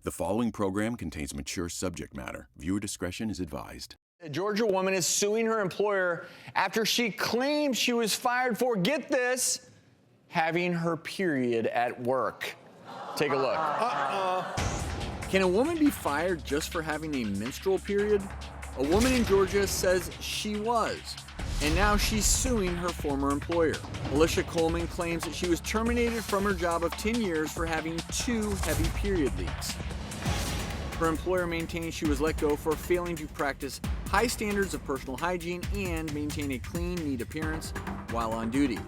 The following program contains mature subject matter. Viewer discretion is advised. A Georgia woman is suing her employer after she claimed she was fired for, get this, having her period at work. Take a look. Can a woman be fired just for having a menstrual period? A woman in Georgia says she was, and now she's suing her former employer. Alicia Coleman claims that she was terminated from her job of 10 years for having 2 heavy period leaks. Her employer maintains she was let go for failing to practice high standards of personal hygiene and maintain a clean, neat appearance while on duty.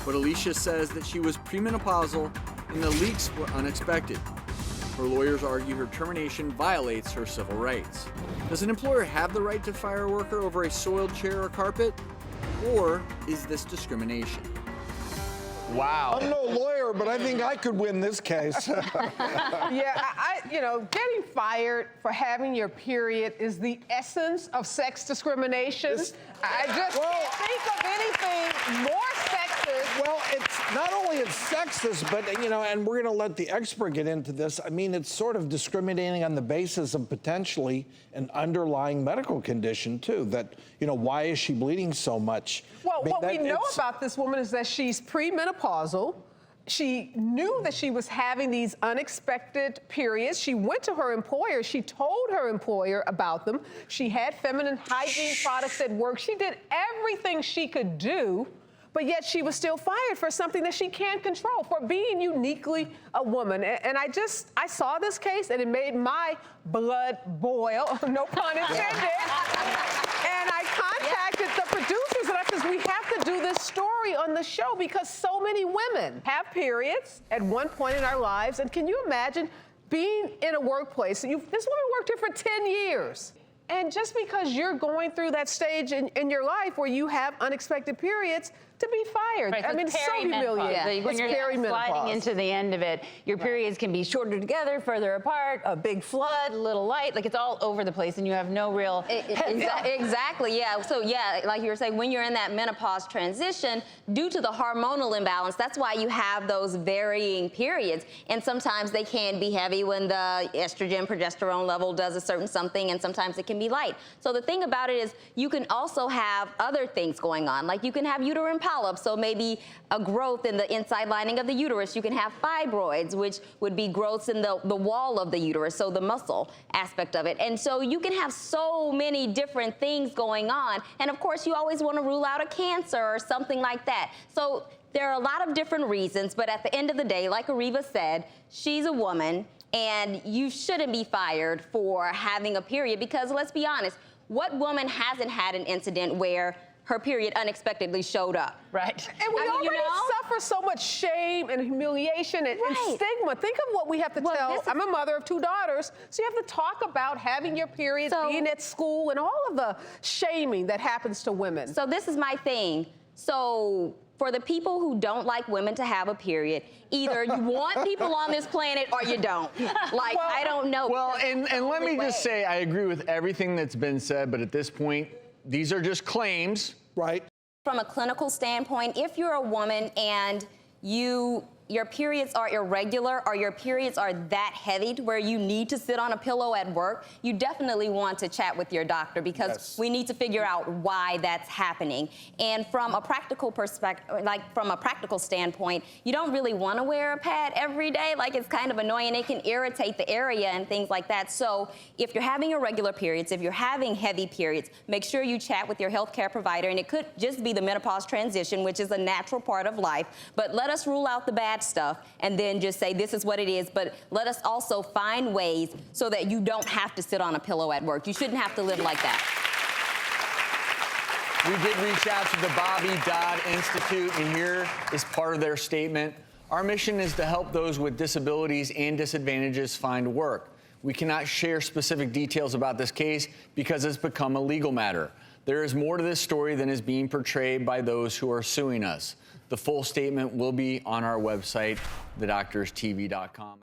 But Alicia says that she was premenopausal and the leaks were unexpected. Her lawyers argue her termination violates her civil rights. Does an employer have the right to fire a worker over a soiled chair or carpet? Or is this discrimination? Wow. I'm no lawyer, but I think I could win this case. Getting fired for having your period is the essence of sex discrimination. I just can't think of anything more sexist. Well, it's not only it's sexist, but, and we're going to let the expert get into this. I mean, it's sort of discriminating on the basis of potentially an underlying medical condition, too, that, why is she bleeding so much? Well, what we know about this woman is that she's premenopausal. She knew that she was having these unexpected periods. She went to her employer. She told her employer about them. She had feminine hygiene products at work. She did everything she could do, but yet she was still fired for something that she can't control, for being uniquely a woman. And I saw this case, and it made my blood boil, no pun intended. And I contacted the producers, and I said, we have to do this story on the show because so many women have periods at one point in our lives. And can you imagine being in a workplace? This woman worked here for 10 years. And just because you're going through that stage in your life where you have unexpected periods, to be fired. Right, I mean, it's so humiliating. Yeah. When you're sliding into the end of it, your periods can be shorter together, further apart, a big flood, a little light, like it's all over the place and you have no real... Exactly, yeah. So yeah, like you were saying, when you're in that menopause transition, due to the hormonal imbalance, that's why you have those varying periods. And sometimes they can be heavy when the estrogen, progesterone level does a certain something, and sometimes it can be light. So the thing about it is you can also have other things going on. Like you can have uterine polyps, so maybe a growth in the inside lining of the uterus. You can have fibroids, which would be growths in the wall of the uterus, so the muscle aspect of it. And so you can have so many different things going on. And of course, you always want to rule out a cancer or something like that. So there are a lot of different reasons, but at the end of the day, like Ariva said, she's a woman, and you shouldn't be fired for having a period because, let's be honest, what woman hasn't had an incident where her period unexpectedly showed up? Right. And we already suffer so much shame and humiliation and stigma. Think of what we have to tell. I'm a mother of 2 daughters, so you have to talk about having your period, being at school, and all of the shaming that happens to women. So this is my thing. So for the people who don't like women to have a period, either you want people on this planet or you don't. Like, I don't know. Well, and let me just say, I agree with everything that's been said, but at this point, these are just claims. Right. From a clinical standpoint, if you're a woman and your periods are irregular or your periods are that heavy to where you need to sit on a pillow at work, you definitely want to chat with your doctor because we need to figure out why that's happening. And from a practical perspective, like from a practical standpoint, you don't really want to wear a pad every day. Like, it's kind of annoying. It can irritate the area and things like that. So if you're having irregular periods, if you're having heavy periods, make sure you chat with your healthcare provider. And it could just be the menopause transition, which is a natural part of life. But let us rule out the bad stuff and then just say this is what it is, but let us also find ways so that you don't have to sit on a pillow at work. You shouldn't have to live like that. We did reach out to the Bobby Dodd Institute, and here is part of their statement. Our mission is to help those with disabilities and disadvantages find work. We cannot share specific details about this case because it's become a legal matter. There is more to this story than is being portrayed by those who are suing us. The full statement will be on our website, thedoctorstv.com.